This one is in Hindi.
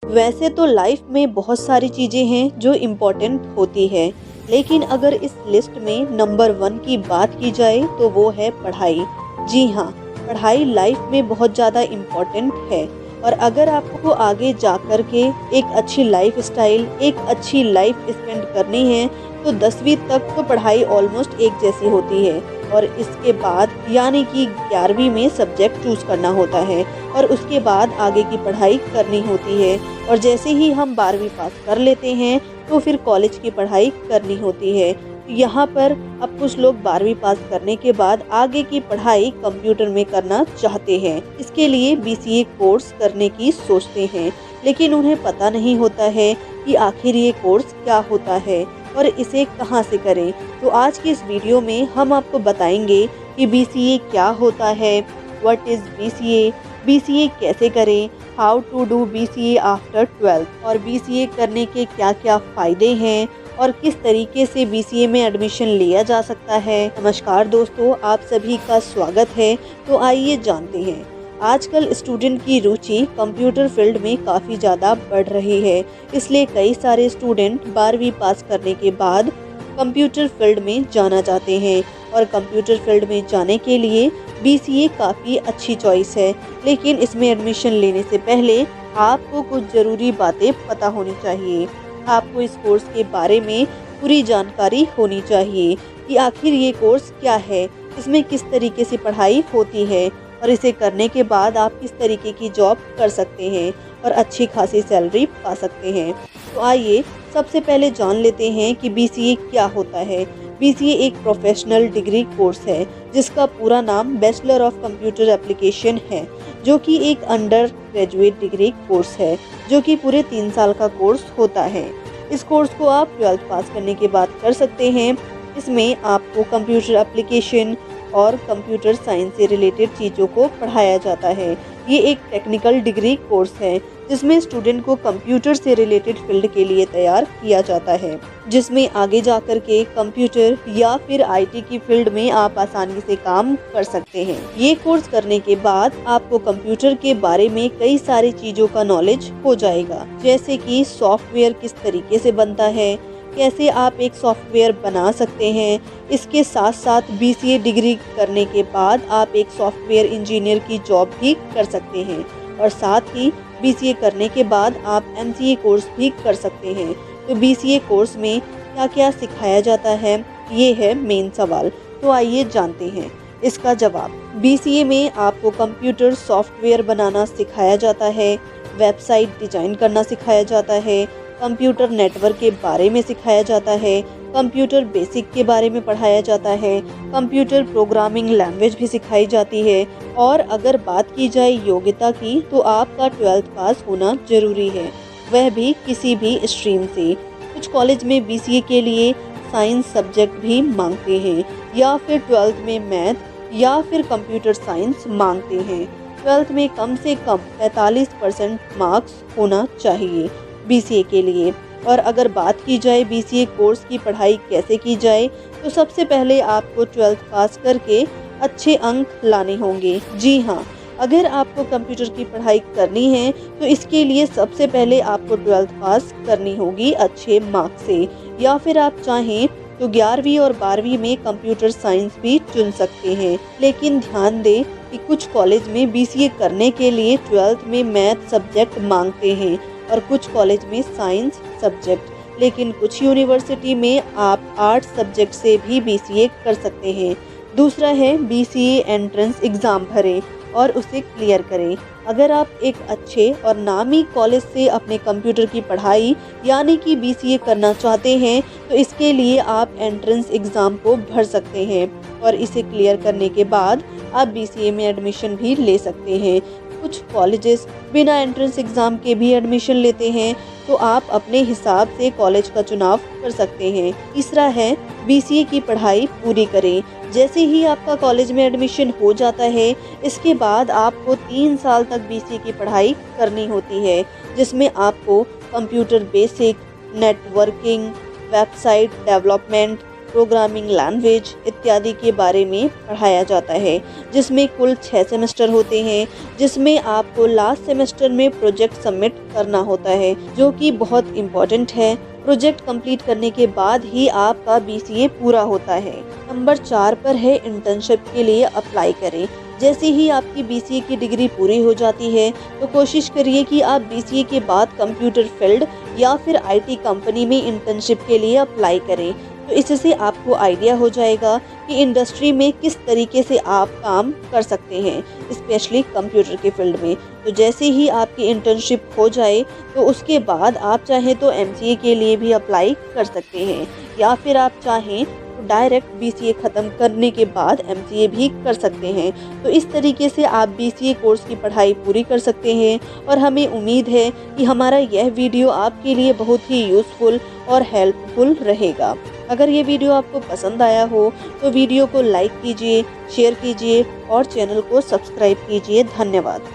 वैसे तो लाइफ में बहुत सारी चीज़ें हैं जो इम्पोर्टेंट होती है, लेकिन अगर इस लिस्ट में नंबर 1 की बात की जाए तो वो है पढ़ाई। जी हाँ, पढ़ाई लाइफ में बहुत ज़्यादा इम्पोर्टेंट है और अगर आपको आगे जाकर के एक अच्छी लाइफ स्टाइल, एक अच्छी लाइफ स्पेंड करनी है तो 10वीं तक तो पढ़ाई ऑलमोस्ट एक जैसी होती है और इसके बाद यानी कि 11वीं में सब्जेक्ट चूज़ करना होता है और उसके बाद आगे की पढ़ाई करनी होती है और जैसे ही हम 12वीं पास कर लेते हैं तो फिर कॉलेज की पढ़ाई करनी होती है। यहाँ पर अब कुछ लोग 12वीं पास करने के बाद आगे की पढ़ाई कंप्यूटर में करना चाहते हैं। इसके लिए बीसीए कोर्स करने की सोचते हैं, लेकिन उन्हें पता नहीं होता है कि आखिर ये कोर्स क्या होता है और इसे कहाँ से करें। तो आज की इस वीडियो में हम आपको बताएंगे कि बीसीए क्या होता है, व्हाट इज़ बीसीए, बीसीए कैसे करें, how to do BCA after 12th और बीसीए करने के क्या क्या फ़ायदे हैं और किस तरीके से बीसीए में एडमिशन लिया जा सकता है। नमस्कार दोस्तों, आप सभी का स्वागत है। तो आइए जानते हैं। आजकल स्टूडेंट की रुचि कंप्यूटर फील्ड में काफ़ी ज़्यादा बढ़ रही है, इसलिए कई सारे स्टूडेंट 12वीं पास करने के बाद कंप्यूटर फील्ड में जाना चाहते हैं और कंप्यूटर फील्ड में जाने के लिए बीसीए काफ़ी अच्छी चॉइस है। लेकिन इसमें एडमिशन लेने से पहले आपको कुछ ज़रूरी बातें पता होनी चाहिए। आपको इस कोर्स के बारे में पूरी जानकारी होनी चाहिए कि आखिर ये कोर्स क्या है, इसमें किस तरीके से पढ़ाई होती है और इसे करने के बाद आप किस तरीके की जॉब कर सकते हैं और अच्छी खासी सैलरी पा सकते हैं। तो आइए सबसे पहले जान लेते हैं कि बीसीए क्या होता है। बीसीए एक प्रोफेशनल डिग्री कोर्स है जिसका पूरा नाम बैचलर ऑफ कंप्यूटर एप्लीकेशन है, जो कि एक अंडर ग्रेजुएट डिग्री कोर्स है जो कि पूरे 3 साल का कोर्स होता है। इस कोर्स को आप 12th पास करने के बाद कर सकते हैं। इसमें आपको कंप्यूटर एप्लीकेशन और कंप्यूटर साइंस से रिलेटेड चीज़ों को पढ़ाया जाता है। ये एक टेक्निकल डिग्री कोर्स है जिसमें स्टूडेंट को कंप्यूटर से रिलेटेड फील्ड के लिए तैयार किया जाता है, जिसमें आगे जाकर के कंप्यूटर या फिर आईटी की फील्ड में आप आसानी से काम कर सकते हैं। ये कोर्स करने के बाद आपको कंप्यूटर के बारे में कई सारी चीज़ों का नॉलेज हो जाएगा, जैसे कि सॉफ्टवेयर किस तरीके से बनता है, कैसे आप एक सॉफ्टवेयर बना सकते हैं। इसके साथ साथ बीसीए डिग्री करने के बाद आप एक सॉफ्टवेयर इंजीनियर की जॉब भी कर सकते हैं और साथ ही बीसीए करने के बाद आप एमसीए कोर्स भी कर सकते हैं। तो बीसीए कोर्स में क्या क्या सिखाया जाता है, ये है मेन सवाल। तो आइए जानते हैं इसका जवाब। बीसीए में आपको कंप्यूटर सॉफ्टवेयर बनाना सिखाया जाता है, वेबसाइट डिजाइन करना सिखाया जाता है, कंप्यूटर नेटवर्क के बारे में सिखाया जाता है, कंप्यूटर बेसिक के बारे में पढ़ाया जाता है, कंप्यूटर प्रोग्रामिंग लैंग्वेज भी सिखाई जाती है और अगर बात की जाए योग्यता की तो आपका 12th पास होना ज़रूरी है, वह भी किसी भी स्ट्रीम से। कुछ कॉलेज में बीसीए के लिए साइंस सब्जेक्ट भी मांगते हैं या फिर 12th में मैथ या फिर कंप्यूटर साइंस मांगते हैं। 12th में कम से कम 45% मार्क्स होना चाहिए बीसीए के लिए। और अगर बात की जाए बीसीए कोर्स की पढ़ाई कैसे की जाए, तो सबसे पहले आपको 12th पास करके अच्छे अंक लाने होंगे। जी हाँ, अगर आपको कंप्यूटर की पढ़ाई करनी है तो इसके लिए सबसे पहले आपको 12th पास करनी होगी अच्छे मार्क्स से, या फिर आप चाहें तो 11वीं और 12वीं में कंप्यूटर साइंस भी चुन सकते हैं। लेकिन ध्यान दें कि कुछ कॉलेज में बीसीए करने के लिए 12th में मैथ सब्जेक्ट मांगते हैं और कुछ कॉलेज में साइंस सब्जेक्ट, लेकिन कुछ यूनिवर्सिटी में आप आर्ट्स सब्जेक्ट से भी बीसीए कर सकते हैं। दूसरा है बीसीए एंट्रेंस एग्ज़ाम भरें और उसे क्लियर करें। अगर आप एक अच्छे और नामी कॉलेज से अपने कंप्यूटर की पढ़ाई यानी कि बीसीए करना चाहते हैं तो इसके लिए आप एंट्रेंस एग्ज़ाम को भर सकते हैं और इसे क्लियर करने के बाद आप बीसीए में एडमिशन भी ले सकते हैं। कुछ कॉलेजेस बिना एंट्रेंस एग्ज़ाम के भी एडमिशन लेते हैं, तो आप अपने हिसाब से कॉलेज का चुनाव कर सकते हैं। तीसरा है बीसीए की पढ़ाई पूरी करें। जैसे ही आपका कॉलेज में एडमिशन हो जाता है, इसके बाद आपको 3 साल तक बीसीए की पढ़ाई करनी होती है, जिसमें आपको computer basic, networking, website development, programming language इत्यादि के बारे में पढ़ाया जाता है, जिसमें कुल 6 सेमेस्टर होते हैं, जिसमें आपको लास्ट सेमेस्टर में प्रोजेक्ट सबमिट करना होता है, जो कि बहुत इम्पोर्टेंट है। प्रोजेक्ट कंप्लीट करने के बाद ही आपका BCA पूरा होता है। नंबर 4 पर है इंटर्नशिप के लिए अप्लाई करें। जैसे ही आपकी BCA की डिग्री पूरी हो जाती है तो कोशिश करिए कि आप BCA के बाद कंप्यूटर फील्ड या फिर IT कंपनी में इंटर्नशिप के लिए अप्लाई करें। तो इससे आपको आइडिया हो जाएगा कि इंडस्ट्री में किस तरीके से आप काम कर सकते हैं, स्पेशली कंप्यूटर के फील्ड में। तो जैसे ही आपकी इंटर्नशिप हो जाए तो उसके बाद आप चाहें तो MCA के लिए भी अप्लाई कर सकते हैं, या फिर आप चाहें तो डायरेक्ट BCA ख़त्म करने के बाद MCA भी कर सकते हैं। तो इस तरीके से आप BCA कोर्स की पढ़ाई पूरी कर सकते हैं और हमें उम्मीद है कि हमारा यह वीडियो आपके लिए बहुत ही यूज़फुल और हेल्पफुल रहेगा। अगर ये वीडियो आपको पसंद आया हो तो वीडियो को लाइक कीजिए, शेयर कीजिए और चैनल को सब्सक्राइब कीजिए। धन्यवाद।